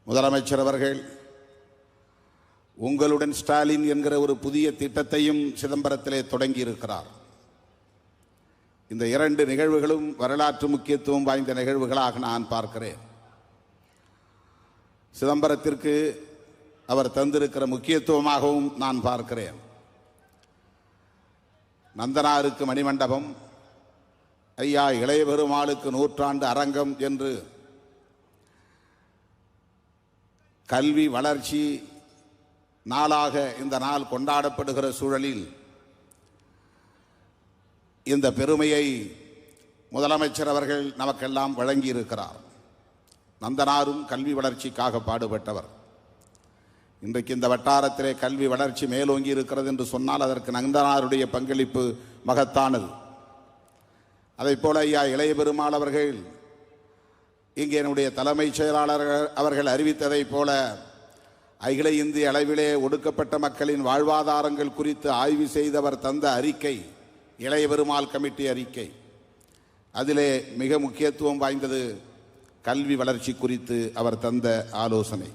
முதலமைச்சர் அவர்கள் உங்களுடன் ஸ்டாலின் என்கிற ஒரு புதிய திட்டத்தையும் சிதம்பரத்திலே தொடங்கி இருக்கிறார். இந்த இரண்டு நிகழ்வுகளும் வரலாற்று முக்கியத்துவம் வாய்ந்த நிகழ்வுகளாக நான் பார்க்கிறேன். சிதம்பரத்திற்கு அவர் தந்திருக்கிற முக்கியத்துவமாகவும் நான் பார்க்கிறேன். நந்தனாருக்கு மணிமண்டபம், ஐயா இளைய பெருமாளுக்கு நூற்றாண்டு அரங்கம் என்று கல்வி வளர்ச்சி நாளாக இந்த நாள் கொண்டாடப்படுகிற சூழலில் இந்த பெருமையை முதலமைச்சர் அவர்கள் நமக்கெல்லாம் வழங்கியிருக்கிறார். நந்தனாரும் கல்வி வளர்ச்சிக்காக பாடுபட்டவர். இன்றைக்கு இந்த வட்டாரத்திலே கல்வி வளர்ச்சி மேலோங்கி இருக்கிறது என்று சொன்னால் அதற்கு நந்தனாருடைய பங்களிப்பு மகத்தானது. அதைப் போல ஐயா இளைய பெருமாள் அவர்கள் இங்கே என்னுடைய தலைமைச் செயலாளர் அவர்கள் அறிவித்ததைப் போல அகில இந்திய அளவிலே ஒடுக்கப்பட்ட மக்களின் வாழ்வாதாரங்கள் குறித்து ஆய்வு செய்தவர் தந்த அறிக்கை இளைய பெருமாள் கமிட்டி அறிக்கை. அதிலே மிக முக்கியத்துவம் வாய்ந்தது கல்வி வளர்ச்சி குறித்து அவர் தந்த ஆலோசனை.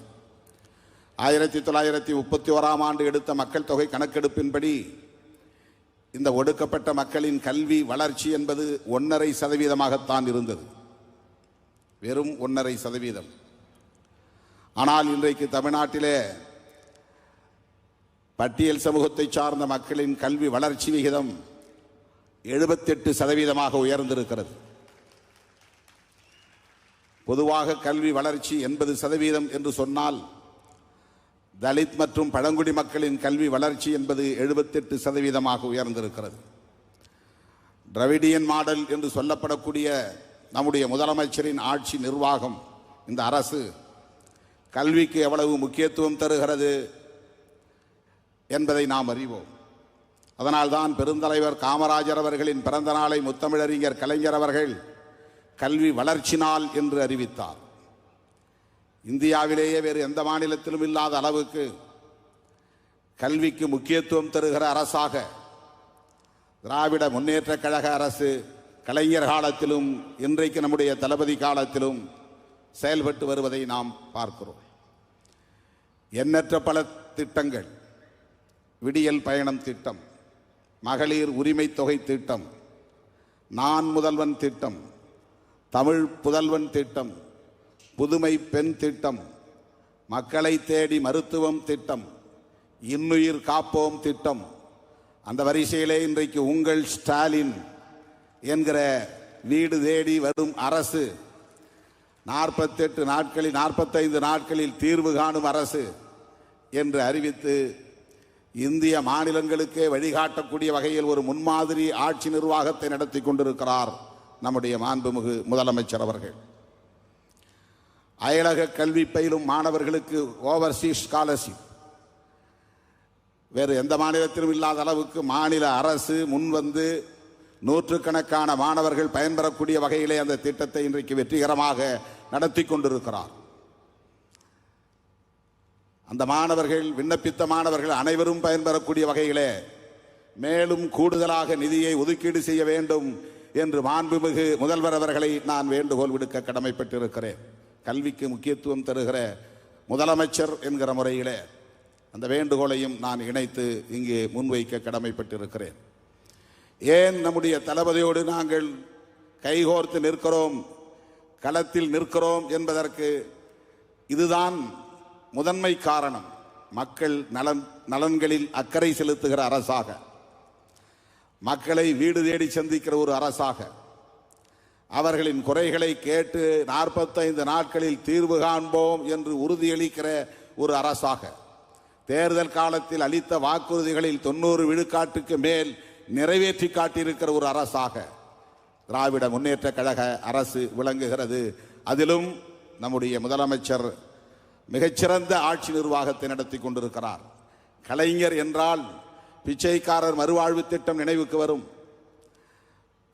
1931ஆம் ஆண்டு எடுத்த மக்கள் தொகை கணக்கெடுப்பின்படி இந்த ஒடுக்கப்பட்ட மக்களின் கல்வி வளர்ச்சி என்பது 1.5% இருந்தது. வெறும் 1.5%. ஆனால் இன்றைக்கு தமிழ்நாட்டிலே பட்டியல் சமூகத்தை சார்ந்த மக்களின் கல்வி வளர்ச்சி விகிதம் 78% உயர்ந்திருக்கிறது. பொதுவாக கல்வி வளர்ச்சி 80% என்று சொன்னால் தலித் மற்றும் பழங்குடி மக்களின் கல்வி வளர்ச்சி என்பது 78% உயர்ந்திருக்கிறது. டிராவிடியன் மாடல் என்று சொல்லப்படக்கூடிய நம்முடைய முதலமைச்சரின் ஆட்சி நிர்வாகம், இந்த அரசு கல்விக்கு எவ்வளவு முக்கியத்துவம் தருகிறது என்பதை நாம் அறிவோம். அதனால்தான் பெருந்தலைவர் காமராஜர் அவர்களின் பிறந்த நாளை முத்தமிழறிஞர் கலைஞர் அவர்கள் கல்வி வளர்ச்சி நாள் என்று அறிவித்தார். இந்தியாவிலேயே வேறு எந்த மாநிலத்திலும் இல்லாத அளவுக்கு கல்விக்கு முக்கியத்துவம் தருகிற அரசாக திராவிட முன்னேற்ற கழக அரசு கலைஞர் காலத்திலும் இன்றைக்கு நம்முடைய தளபதி காலத்திலும் செயல்பட்டு வருவதை நாம் பார்க்கிறோம். எண்ணற்ற பல திட்டங்கள், விடியல் பயணம் திட்டம், மகளிர் உரிமை தொகை திட்டம், நான் முதல்வன் திட்டம், தமிழ் புதல்வன் திட்டம், புதுமை பெண் திட்டம், மக்களை தேடி மருத்துவம் திட்டம், இன்னுயிர் காப்போம் திட்டம், அந்த வரிசையிலே இன்றைக்கு உங்கள் ஸ்டாலின் என்கிற வீடு தேடி வரும் அரசு, 48 நாட்களில் 45 நாட்களில் தீர்வு காணும் அரசு என்று அறிவித்து இந்திய மாநிலங்களுக்கே வழிகாட்டக்கூடிய வகையில் ஒரு முன்மாதிரி ஆட்சி நிர்வாகத்தை நடத்தி கொண்டிருக்கிறார் நம்முடைய மாண்புமிகு முதலமைச்சர் அவர்கள். அயலக கல்வி பயிலும் மாணவர்களுக்கு ஓவர்சீஸ் ஸ்காலர்ஷிப் வேறு எந்த மாநிலத்திலும் இல்லாத அளவுக்கு மாநில அரசு முன்வந்து நூற்றுக்கணக்கான மாணவர்கள் பயன்பெறக்கூடிய வகையிலே அந்த திட்டத்தை இன்றைக்கு வெற்றிகரமாக நடத்தி கொண்டிருக்கிறார். அந்த மாணவர்கள், விண்ணப்பித்த மாணவர்கள் அனைவரும் பயன்பெறக்கூடிய வகையிலே மேலும் கூடுதலாக நிதியை ஒதுக்கீடு செய்ய வேண்டும் என்று மாண்புமிகு முதல்வர் அவர்களை நான் வேண்டுகோள் விடுக்க கடமைப்பட்டிருக்கிறேன். கல்விக்கு முக்கியத்துவம் தருகிற முதலமைச்சர் என்கிற முறையிலே அந்த வேண்டுகோளையும் நான் இணைத்து இங்கே முன்வைக்க கடமைப்பட்டிருக்கிறேன். ஏன் நம்முடைய தளபதியோடு நாங்கள் கைகோர்த்து நிற்கிறோம், களத்தில் நிற்கிறோம் என்பதற்கு இதுதான் முதன்மை காரணம். மக்கள் நலன்களில் அக்கறை செலுத்துகிற அரசாக, மக்களை வீடு தேடி சந்திக்கிற ஒரு அரசாக, அவர்களின் குறைகளை கேட்டு 45 நாட்களில் தீர்வு காண்போம் என்று உறுதியளிக்கிற ஒரு அரசாக, தேர்தல் காலத்தில் அளித்த வாக்குறுதிகளில் 90 விழுக்காட்டுக்கு மேல் நிறைவேற்றி காட்டியிருக்கிற ஒரு அரசாக திராவிட முன்னேற்ற கழக அரசு விளங்குகிறது. அதிலும் நம்முடைய முதலமைச்சர் மிகச்சிறந்த ஆட்சி நிர்வாகத்தை நடத்தி கொண்டிருக்கிறார். கலைஞர் என்றால் பிச்சைக்காரர் மறுவாழ்வு திட்டம் நினைவுக்கு வரும்,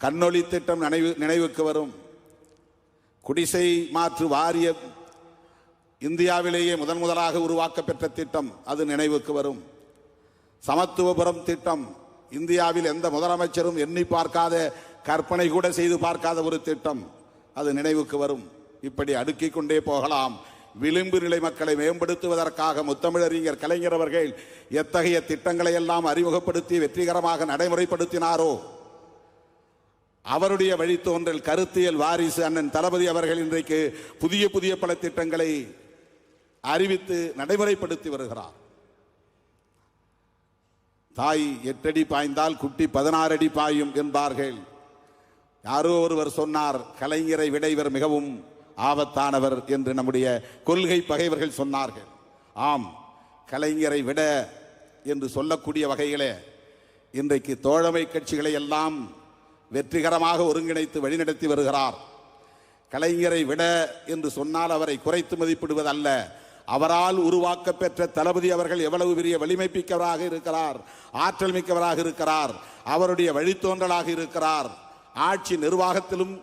கண்ணொளி திட்டம் நினைவுக்கு வரும், குடிசை மாற்று வாரியம் இந்தியாவிலேயே முதலாக உருவாக்கப்பெற்ற திட்டம் அது நினைவுக்கு வரும், சமத்துவபுரம் திட்டம் இந்தியாவில் எந்த முதலமைச்சரும் எண்ணி பார்க்காத, கற்பனை கூட செய்து பார்க்காத ஒரு திட்டம் அது நினைவுக்கு வரும். இப்படி அடுக்கிக் கொண்டே போகலாம். விளிம்பு நிலை மக்களை மேம்படுத்துவதற்காக முத்தமிழறிஞர் கலைஞர் அவர்கள் எத்தகைய திட்டங்களை எல்லாம் அறிமுகப்படுத்தி வெற்றிகரமாக நடைமுறைப்படுத்தினாரோ, அவருடைய வழித்தோன்றல் கருத்தியல் வாரிசு அண்ணன் தளபதி அவர்கள் இன்றைக்கு புதிய புதிய பல திட்டங்களை அறிவித்து நடைமுறைப்படுத்தி வருகிறார். தாய் 8 அடி பாய்ந்தால் குட்டி 16 அடி பாயும் என்பார்கள். யாரோ ஒருவர் சொன்னார், கலைஞரை விட இவர் மிகவும் ஆபத்தானவர் என்று நம்முடைய கொள்கை பகைவர்கள் சொன்னார்கள். ஆம், கலைஞரை விட என்று சொல்லக்கூடிய வகையிலே இன்றைக்கு தோழமை கட்சிகளை எல்லாம் வெற்றிகரமாக ஒருங்கிணைத்து வழிநடத்தி வருகிறார். கலைஞரை விட என்று சொன்னால் அவரை குறைத்து மதிப்பிடுவதல்ல, அவரால் உருவாக்க பெற்ற தளபதி அவர்கள் எவ்வளவு பெரிய வலிமை மிக்கவராக இருக்கிறார், ஆற்றல் மிக்கவராக இருக்கிறார், அவருடைய வழித்தோன்றலாக இருக்கிறார், ஆட்சி நிர்வாகத்திலும்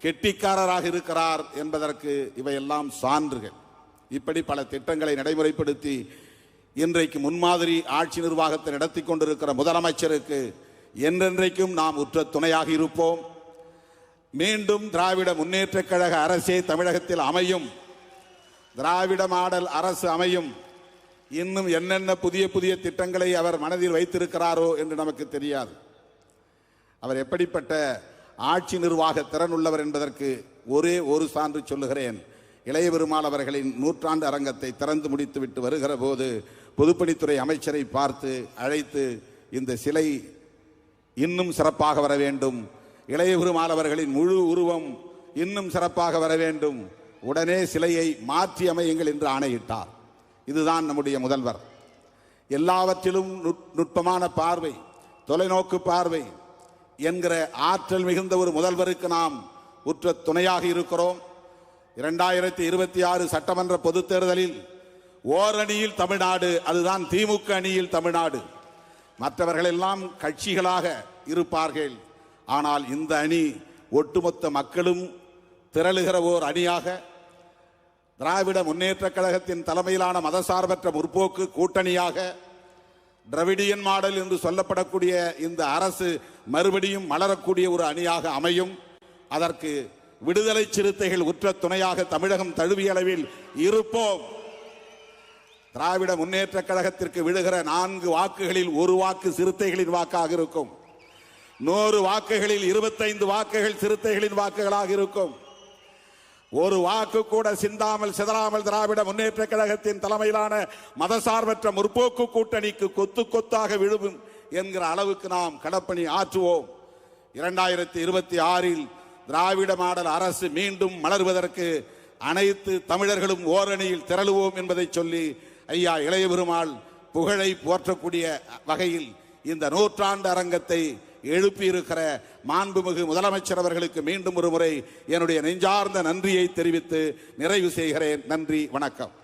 கெட்டிக்காரராக இருக்கிறார் என்பதற்கு இவையெல்லாம் சான்றுகள். இப்படி பல திட்டங்களை நடைமுறைப்படுத்தி இன்றைக்கு முன்மாதிரி ஆட்சி நிர்வாகத்தை நடத்தி கொண்டிருக்கிற முதலமைச்சருக்கு என்றென்றைக்கும் நாம் உற்ற துணையாக இருப்போம். மீண்டும் திராவிட முன்னேற்றக் கழக அரசே தமிழகத்தில் அமையும், திராவிட மாடல் அரசு அமையும். இன்னும் என்னென்ன புதிய புதிய திட்டங்களை அவர் மனதில் வைத்திருக்கிறாரோ என்று நமக்கு தெரியாது. அவர் எப்படிப்பட்ட ஆட்சி நிர்வாக திறன் உள்ளவர் என்பதற்கு ஒரே ஒரு சான்று சொல்லுகிறேன். இளைய பெருமாள் அவர்களின் 100ஆண்டு அரங்கத்தை திறந்து முடித்துவிட்டு வருகிற போது பொதுப்பணித்துறை அமைச்சரை பார்த்து அழைத்து, இந்த சிலை இன்னும் சிறப்பாக வர வேண்டும், இளைய பெருமாள் அவர்களின் முழு உருவம் இன்னும் சிறப்பாக வர வேண்டும், உடனே சிலையை மாற்றி அமையுங்கள் என்று ஆணையிட்டார். இதுதான் நம்முடைய முதல்வர். எல்லாவற்றிலும் நுட்பமான பார்வை, தொலைநோக்கு பார்வை என்கிற ஆற்றல் மிகுந்த ஒரு முதல்வருக்கு நாம் உற்ற துணையாக இருக்கிறோம். 2026 சட்டமன்ற பொதுத் தேர்தலில் ஓரணியில் தமிழ்நாடு, அதுதான் திமுக அணியில் தமிழ்நாடு. மற்றவர்கள் எல்லாம் கட்சிகளாக இருப்பார்கள், ஆனால் இந்த அணி ஒட்டுமொத்த மக்களும் திரளுகிற ஓர் அணியாக, திராவிட முன்னேற்றக் கழகத்தின் தலைமையிலான மதசார்பற்ற முற்போக்கு கூட்டணியாக, டிராவிடியன் மாடல் என்று சொல்லப்படக்கூடிய இந்த அரசு மறுபடியும் மலரக்கூடிய ஒரு அணியாக அமையும். அதற்கு விடுதலை சிறுத்தைகள் உற்ற துணையாக தமிழகம் தழுவிய அளவில் இருப்போம். திராவிட முன்னேற்றக் கழகத்திற்கு விழுகிற 4 வாக்குகளில் 1 வாக்கு சிறுத்தைகளின் வாக்காக இருக்கும். 100 வாக்குகளில் 25 வாக்குகள் சிறுத்தைகளின் வாக்குகளாக இருக்கும். ஒரு வாக்கு கூட சிந்தாமல் சிதறாமல் திராவிட முன்னேற்றக் கழகத்தின் தலைமையிலான மதசார்பற்ற முற்போக்கு கூட்டணிக்கு கொத்து கொத்தாக விழுவும் என்கிற அளவுக்கு நாம் களப்பணி ஆற்றுவோம். 2026 திராவிட மாடல் அரசு மீண்டும் மலர்வதற்கு அனைத்து தமிழர்களும் ஓரணியில் திரளுவோம் என்பதை சொல்லி, ஐயா இளைய பெருமாள் புகழை போற்றக்கூடிய வகையில் இந்த 100ஆண்டு அரங்கத்தை எழுப்பியிருக்கிற மாண்புமிகு முதலமைச்சர் அவர்களுக்கு மீண்டும் ஒரு முறை என்னுடைய நெஞ்சார்ந்த நன்றியை தெரிவித்து நிறைவு செய்கிறேன். நன்றி, வணக்கம்.